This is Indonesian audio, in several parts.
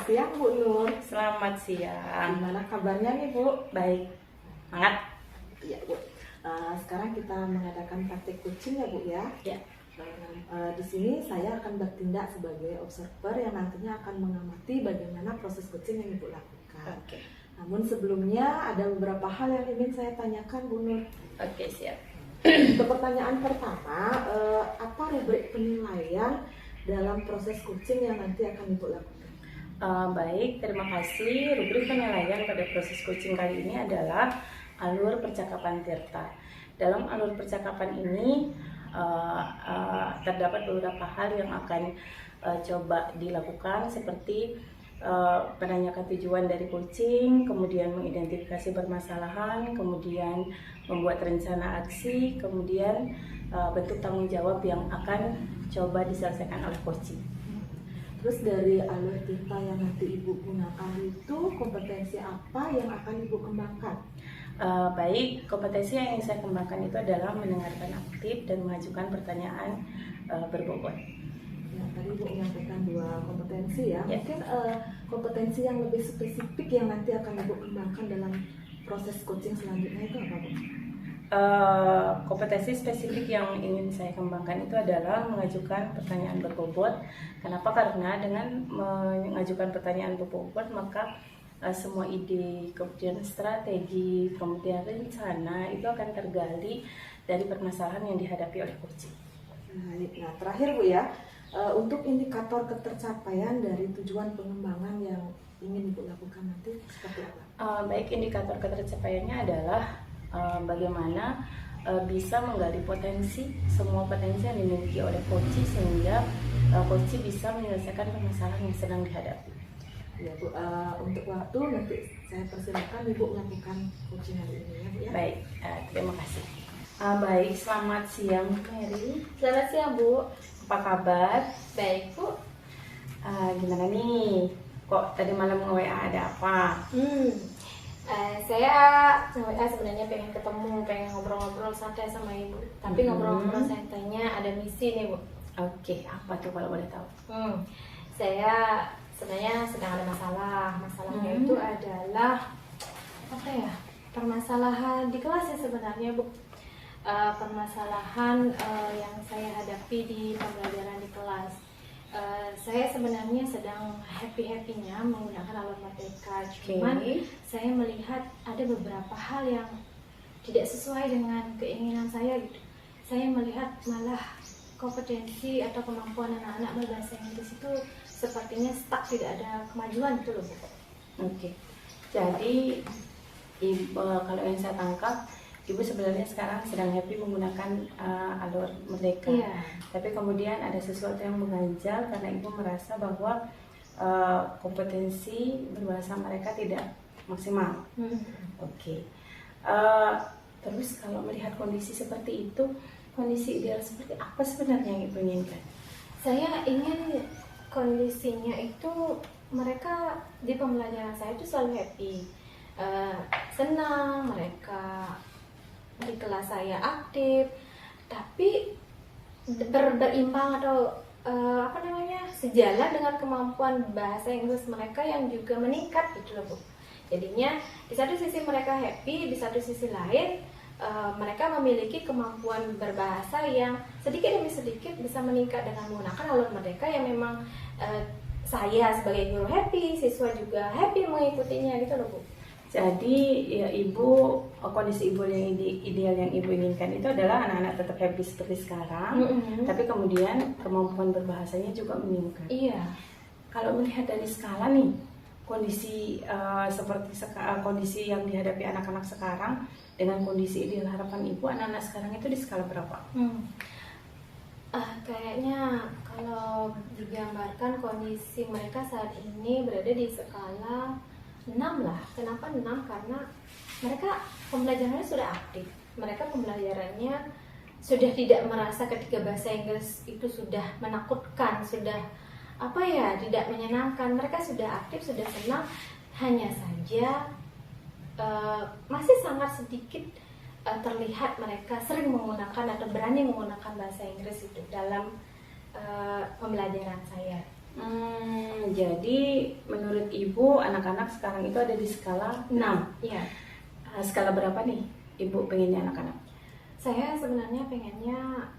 siang Bu Nur. Selamat siang. Gimana kabarnya nih Bu? Baik. Semangat. Iya Bu. Sekarang kita mengadakan praktik kucing ya Bu ya. Ya. Di sini saya akan bertindak sebagai observer yang nantinya akan mengamati bagaimana proses kucing yang Ibu lakukan. Oke. Namun sebelumnya ada beberapa hal yang ingin saya tanyakan Bu Nur. Oke, siap. Untuk pertanyaan pertama, apa rubrik penilaian dalam proses kucing yang nanti akan Ibu lakukan? Baik, terima kasih. Rubrik penilaian pada proses coaching kali ini adalah alur percakapan Tirta. Dalam alur percakapan ini terdapat beberapa hal yang akan coba dilakukan, seperti menanyakan tujuan dari coaching, kemudian mengidentifikasi permasalahan, kemudian membuat rencana aksi, kemudian bentuk tanggung jawab yang akan coba diselesaikan oleh coaching. Terus dari alur Tirta yang nanti Ibu gunakan itu kompetensi apa yang akan Ibu kembangkan? Baik, kompetensi yang ingin saya kembangkan itu adalah mendengarkan aktif dan mengajukan pertanyaan berbobot. Ya, tadi Ibu menyampaikan 2 kompetensi ya. Ya. Mungkin kompetensi yang lebih spesifik yang nanti akan Ibu kembangkan dalam proses coaching selanjutnya itu apa Bu? Kompetensi spesifik yang ingin saya kembangkan itu adalah mengajukan pertanyaan berbobot. Kenapa? Karena dengan mengajukan pertanyaan berbobot maka semua ide, kemudian strategi, kemudian rencana itu akan tergali dari permasalahan yang dihadapi oleh coaching. Nah, terakhir Bu ya, untuk indikator ketercapaian dari tujuan pengembangan yang ingin Ibu lakukan nanti seperti apa? Baik, indikator ketercapaiannya adalah bagaimana bisa menggali semua potensi yang dimiliki oleh coach sehingga coach bisa menyelesaikan permasalahan yang sedang dihadapi. Ya Bu, untuk waktu nanti saya persilakan Ibu melakukan coaching hari ini ya Bu ya. Baik, terima kasih. Baik, selamat siang Mary. Selamat siang Bu. Apa kabar? Baik Bu. Gimana nih? Kok tadi malam nge-WA ada apa? Saya sebenarnya pengen ketemu, pengen ngobrol-ngobrol santai sama Ibu. Tapi ngobrol-ngobrol santainya ada misi nih Bu. Oke, apa tuh kalau boleh tahu? Saya sebenarnya sedang ada masalah. Masalahnya itu adalah apa ya? Permasalahan di kelas ya sebenarnya Bu. Permasalahan yang saya hadapi di pembelajaran di kelas. Saya sebenarnya sedang happy-happynya menggunakan alur merdeka, cuman saya melihat ada beberapa hal yang tidak sesuai dengan keinginan saya gitu. Saya melihat malah kompetensi atau kemampuan anak-anak berbahasa Inggris itu sepertinya stuck, tidak ada kemajuan gitu loh Bu. Oke. Jadi kalau yang saya tangkap, Ibu sebenarnya sekarang sedang happy menggunakan alur merdeka. Iya. Tapi kemudian ada sesuatu yang mengganjal karena Ibu merasa bahwa kompetensi berbahasa mereka tidak maksimal. Oke. Terus kalau melihat kondisi seperti itu, kondisi ideal seperti apa sebenarnya yang Ibu inginkan? Saya ingin kondisinya itu mereka di pembelajaran saya itu selalu happy, senang, mereka di kelas saya aktif, tapi berimbang atau sejalan dengan kemampuan bahasa Inggris mereka yang juga meningkat gitu loh Bu. Jadinya di satu sisi mereka happy, di satu sisi lain mereka memiliki kemampuan berbahasa yang sedikit demi sedikit bisa meningkat dengan menggunakan alur merdeka yang memang saya sebagai guru happy, siswa juga happy mengikutinya gitu loh Bu. Jadi ya kondisi Ibu yang ideal yang Ibu inginkan itu adalah anak-anak tetap happy seperti sekarang, tapi kemudian kemampuan berbahasanya juga meningkat. Iya. Kalau melihat dari skala nih, kondisi kondisi yang dihadapi anak-anak sekarang dengan kondisi ideal harapan Ibu, anak-anak sekarang itu di skala berapa? Kayaknya kalau digambarkan kondisi mereka saat ini berada di skala 6 lah. Kenapa 6? Karena mereka pembelajarannya sudah aktif. Mereka pembelajarannya sudah tidak merasa ketika bahasa Inggris itu sudah menakutkan, sudah tidak menyenangkan. Mereka sudah aktif, sudah senang. Hanya saja masih sangat sedikit terlihat mereka sering menggunakan atau berani menggunakan bahasa Inggris itu dalam pembelajaran saya. Jadi menurut Ibu anak-anak sekarang itu ada di skala 6. Ya. Skala berapa nih Ibu pengennya anak-anak? Saya sebenarnya pengennya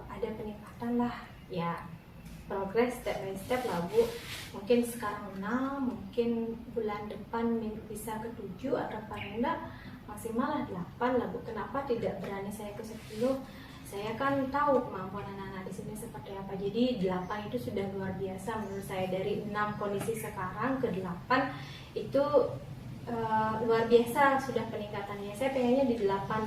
ada peningkatan lah, ya progres step by step lah Bu. Mungkin sekarang 6, mungkin bulan depan bisa ke 7 atau paling enggak maksimal lah 8 lah Bu. Kenapa tidak berani saya ke 10? Saya kan tahu kemampuan anak-anak di sini seperti apa. Jadi 8 itu sudah luar biasa menurut saya. Dari 6 kondisi sekarang ke 8 itu luar biasa sudah peningkatannya. Saya pengennya di 8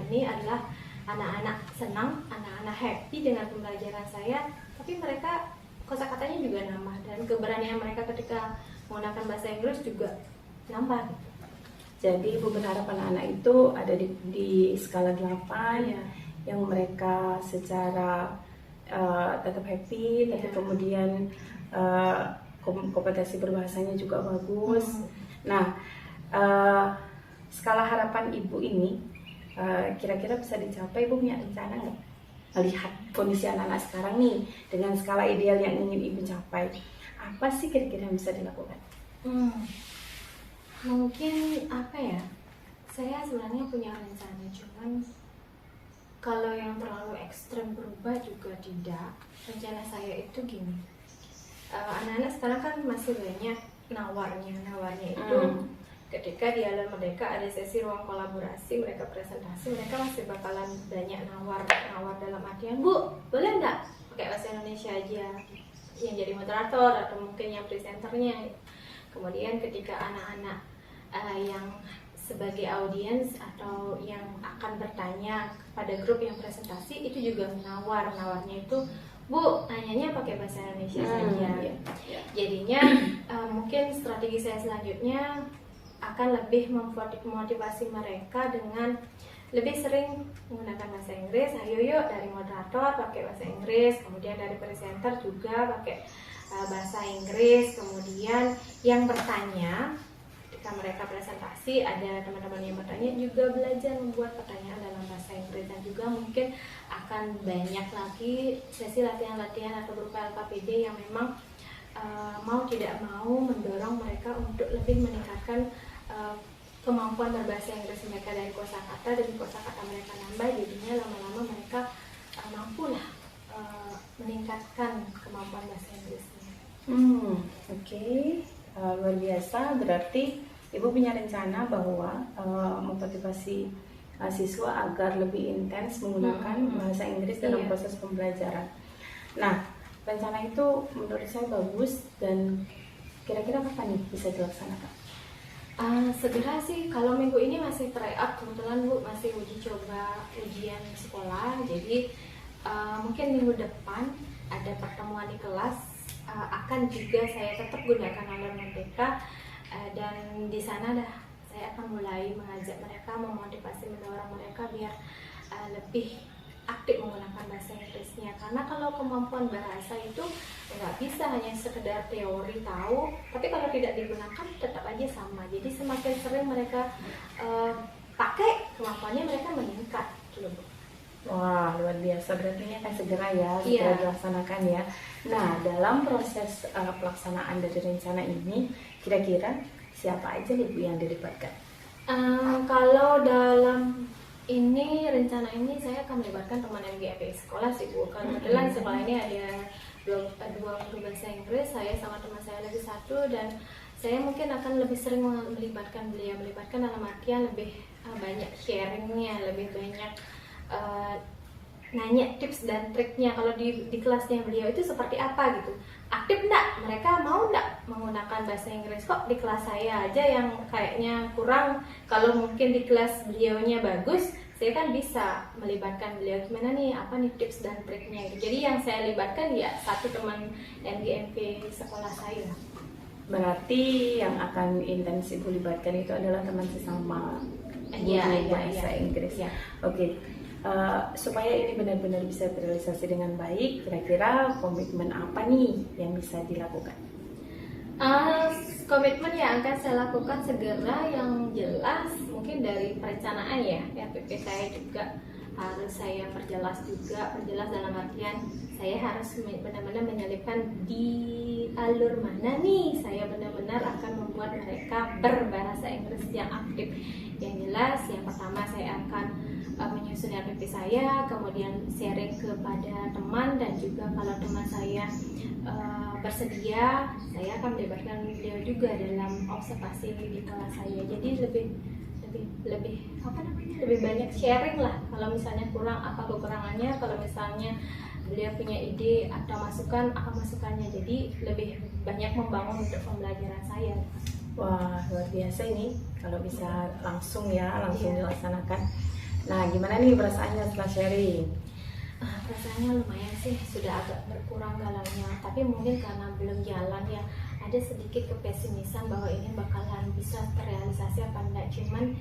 ini adalah anak-anak senang, anak-anak happy dengan pembelajaran saya, tapi mereka kosakatanya juga nambah dan keberanian mereka ketika menggunakan bahasa Inggris juga nambah gitu. Jadi Ibu berharap anak-anak itu ada di skala 8 Iya. yang mereka secara tetap happy, tapi Iya. kemudian kompetensi berbahasanya juga bagus. Nah, skala harapan Ibu ini kira-kira bisa dicapai. Ibu punya rencana nggak? Melihat kondisi anak-anak sekarang nih dengan skala ideal yang ingin Ibu capai, apa sih kira-kira yang bisa dilakukan? Mungkin apa ya? Saya sebenarnya punya rencana, cuman kalau yang terlalu ekstrem berubah juga tidak. Rencana saya itu gini, anak-anak sekarang kan masih banyak nawarnya itu ketika di Alam Merdeka ada sesi ruang kolaborasi, mereka presentasi, mereka masih bakalan banyak nawar dalam artian, Bu, boleh nggak pakai bahasa Indonesia aja yang jadi moderator atau mungkin yang presenternya. Kemudian ketika anak-anak yang sebagai audiens atau yang akan bertanya kepada grup yang presentasi itu juga nawarnya itu, Bu, nanyanya pakai bahasa Indonesia saja. Jadinya mungkin strategi saya selanjutnya akan lebih memotivasi mereka dengan lebih sering menggunakan bahasa Inggris. Ayo yuk, dari moderator pakai bahasa Inggris, kemudian dari presenter juga pakai bahasa Inggris, kemudian yang bertanya ketika mereka presentasi ada teman-teman yang bertanya juga belajar membuat pertanyaan dalam bahasa Inggris, dan juga mungkin akan banyak lagi sesi latihan-latihan atau berupa LKPD yang memang mau tidak mau mendorong mereka untuk lebih meningkatkan kemampuan berbahasa Inggris mereka dari kosakata, dan kosakata mereka nambah, jadinya lama-lama mereka mampulah meningkatkan kemampuan bahasa Inggrisnya. Oke. Luar biasa. Berarti Ibu punya rencana bahwa memotivasi siswa agar lebih intens menggunakan bahasa Inggris dalam proses pembelajaran. Nah, rencana itu menurut saya bagus, dan kira-kira kapan nih bisa dilaksanakan? Segera sih, kalau minggu ini masih tryout, kebetulan Bu masih uji coba ujian sekolah, jadi mungkin minggu depan ada pertemuan di kelas, akan juga saya tetap gunakan Alam Merdeka, dan di sana saya akan mulai mengajak mereka, memotivasi, mendorong mereka biar lebih aktif menggunakan bahasa Inggrisnya, karena kalau kemampuan bahasa itu nggak bisa hanya sekedar teori tahu, tapi kalau tidak digunakan tetap aja sama. Jadi semakin sering mereka pakai, kemampuannya mereka meningkat gitu, Bu. Wah, luar biasa. Berarti ini akan segera segera dilaksanakan ya. Nah, dalam proses pelaksanaan dari rencana ini, kira-kira siapa aja nih Bu yang dilibatkan? Kalau dalam rencana ini saya akan melibatkan teman MGMP sekolah sih Bu. Kebetulan sekolah ini ada dua guru bahasa Inggris, saya sama teman saya lagi satu, dan saya mungkin akan lebih sering melibatkan dalam artian lebih banyak sharingnya, lebih banyak nanya tips dan triknya. Kalau di kelasnya beliau itu seperti apa gitu, aktif enggak, mereka mau enggak menggunakan bahasa Inggris, kok di kelas saya aja yang kayaknya kurang. Kalau mungkin di kelas beliaunya bagus, saya kan bisa melibatkan beliau, gimana nih, apa nih tips dan triknya gitu. Jadi yang saya libatkan ya satu teman NGMP sekolah saya. Berarti yang akan intens Ibu libatkan itu adalah teman sesama guru bahasa Inggris. Oke. Supaya ini benar-benar bisa terrealisasi dengan baik, kira-kira komitmen apa nih yang bisa dilakukan? Komitmen yang akan saya lakukan segera, yang jelas mungkin dari perencanaan ya PP saya juga harus saya perjelas dalam artian saya harus benar-benar menyelipkan di alur mana nih saya benar-benar akan membuat mereka berbahasa Inggris yang aktif. Yang jelas yang pertama saya akan menyusun RPP saya, kemudian sharing kepada teman, dan juga kalau teman saya bersedia, saya akan melibatkan beliau juga dalam observasi di kelas saya. Jadi lebih apa namanya, lebih banyak sharing lah. Kalau misalnya kurang apa kekurangannya, kalau misalnya beliau punya ide atau masukan apa masukannya. Jadi lebih banyak membangun untuk pembelajaran saya. Wah, luar biasa ini kalau bisa langsung Iya. dilaksanakan. Nah, gimana nih perasaannya setelah sharing? Perasaannya lumayan sih, sudah agak berkurang galaunya, tapi mungkin karena belum jalan ya, ada sedikit kepesimisan bahwa ini bakalan bisa terrealisasi apa enggak. Cuman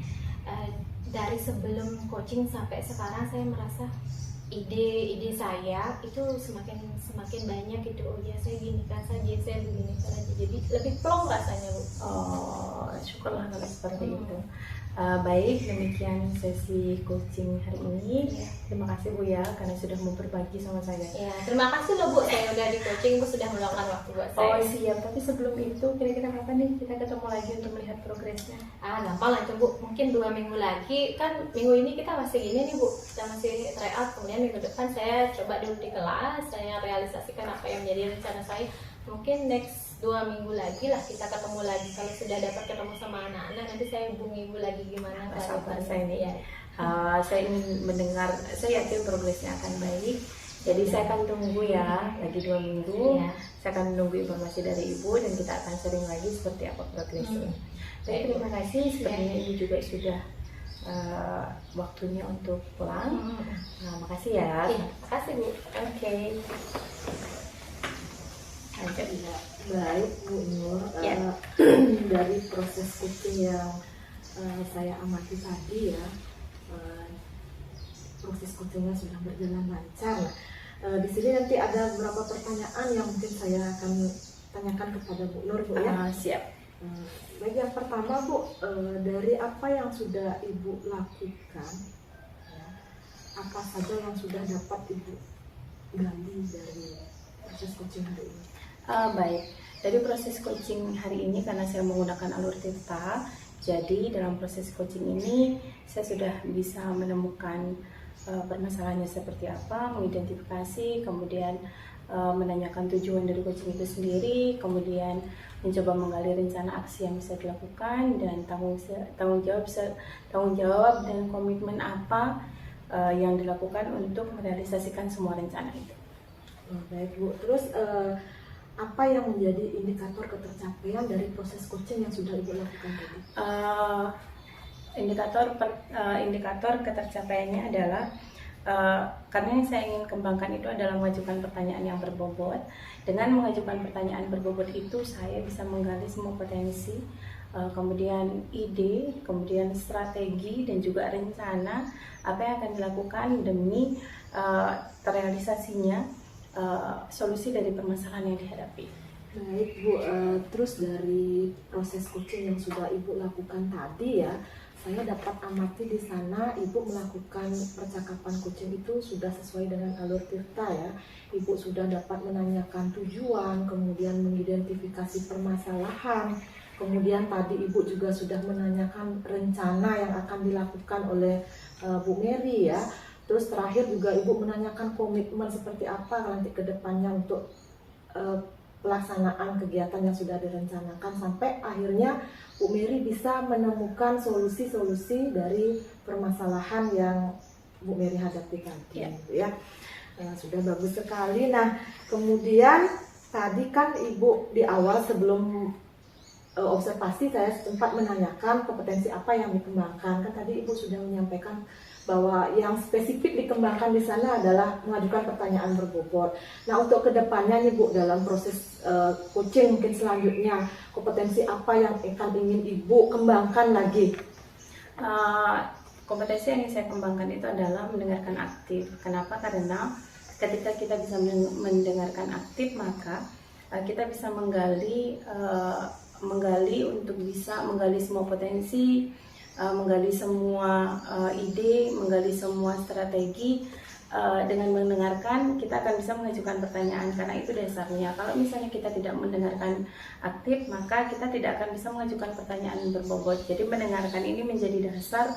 dari sebelum coaching sampai sekarang saya merasa ide-ide saya itu semakin banyak gitu. Oh ya, saya gini kan saja, saya begini kan aja, jadi lebih plong rasanya, Bu. Oh, syukurlah kalau seperti itu. Baik, demikian sesi coaching hari ini. Ya. Terima kasih Bu ya karena sudah mau berbagi sama saya. Ya, terima kasih loh Bu, saya udah di coaching, Bu sudah meluangkan waktu buat Oh saya. siap, tapi sebelum itu kira-kira kapan nih kita ketemu lagi untuk melihat progresnya? Gampang lah itu Bu, mungkin 2 minggu lagi, kan minggu ini kita masih gini nih Bu, kita masih try out, kemudian minggu depan saya coba dulu di kelas, saya realisasikan apa yang menjadi rencana saya. Mungkin next 2 minggu lagi lah kita ketemu lagi. Kalau sudah dapat ketemu sama anak-anak, nanti saya hubungi Ibu lagi gimana Sabar kelanjutannya. saya nih. Ya. Saya ingin mendengar, saya yakin progresnya akan baik. Jadi saya akan tunggu ya, lagi 2 minggu. Iya. Saya akan menunggu informasi dari Ibu dan kita akan sharing lagi seperti apa progresnya. Baik, terima kasih. Sepertinya Ibu juga sudah waktunya untuk pulang. Nah, makasih ya. Iya, makasih Bu. Oke. Lanjut. Ya, baik Bu Nur. Ya. Dari proses coaching yang saya amati tadi ya, proses coachingnya sudah berjalan lancar. Di sini nanti ada beberapa pertanyaan yang mungkin saya akan tanyakan kepada Bu Nur, Bu ya. Siap. Baik, yang pertama Bu, dari apa yang sudah Ibu lakukan, ya, apa saja yang sudah dapat Ibu gali dari proses coaching hari ini? Baik, dari proses coaching hari ini karena saya menggunakan alur Tirta, jadi dalam proses coaching ini saya sudah bisa menemukan permasalahannya seperti apa, mengidentifikasi, kemudian menanyakan tujuan dari coaching itu sendiri, kemudian mencoba menggali rencana aksi yang bisa dilakukan dan tanggung jawab dan komitmen apa yang dilakukan untuk merealisasikan semua rencana itu. Baik Bu, terus apa yang menjadi indikator ketercapaian dari proses coaching yang sudah Ibu lakukan tadi? Indikator ketercapaiannya adalah karena yang saya ingin kembangkan itu adalah mengajukan pertanyaan yang berbobot. Dengan mengajukan pertanyaan berbobot itu saya bisa menggali semua potensi, kemudian ide, kemudian strategi dan juga rencana apa yang akan dilakukan demi terrealisasinya solusi dari permasalahan yang dihadapi. Baik Bu, terus dari proses coaching yang sudah Ibu lakukan tadi ya, saya dapat amati di sana Ibu melakukan percakapan coaching itu sudah sesuai dengan alur Tirta ya. Ibu sudah dapat menanyakan tujuan, kemudian mengidentifikasi permasalahan, kemudian tadi Ibu juga sudah menanyakan rencana yang akan dilakukan oleh Bu Mary ya. Terus terakhir juga Ibu menanyakan komitmen seperti apa nanti ke depannya untuk pelaksanaan kegiatan yang sudah direncanakan, sampai akhirnya Bu Mary bisa menemukan solusi-solusi dari permasalahan yang Bu Mary hadapi tadi ya. Sudah bagus sekali. Nah, kemudian tadi kan Ibu di awal sebelum observasi saya sempat menanyakan kompetensi apa yang dikembangkan. Kan tadi Ibu sudah menyampaikan bahwa yang spesifik dikembangkan di sana adalah mengajukan pertanyaan berbobot. Nah, untuk kedepannya nih Bu, dalam proses coaching mungkin selanjutnya, kompetensi apa yang ingin Ibu kembangkan lagi? Kompetensi yang ingin saya kembangkan itu adalah mendengarkan aktif. Kenapa? Karena ketika kita bisa mendengarkan aktif, maka kita bisa menggali untuk bisa menggali semua potensi, menggali semua ide, menggali semua strategi dengan mendengarkan kita akan bisa mengajukan pertanyaan, karena itu dasarnya. Kalau misalnya kita tidak mendengarkan aktif, maka kita tidak akan bisa mengajukan pertanyaan berbobot. Jadi mendengarkan ini menjadi dasar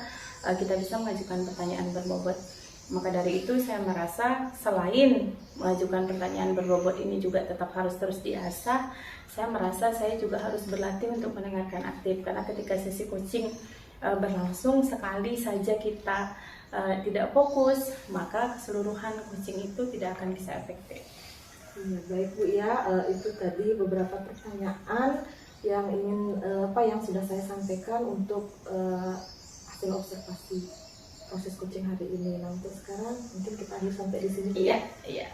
kita bisa mengajukan pertanyaan berbobot. Maka dari itu saya merasa selain mengajukan pertanyaan berbobot ini juga tetap harus terus diasah, saya merasa saya juga harus berlatih untuk mendengarkan aktif, karena ketika sesi coaching berlangsung sekali saja kita tidak fokus, maka keseluruhan coaching itu tidak akan bisa efektif. Ya, baik Bu ya, itu tadi beberapa pertanyaan yang ingin yang sudah saya sampaikan untuk hasil observasi proses coaching hari ini. Nah, untuk sekarang mungkin kita akhir sampai di sini. Iya.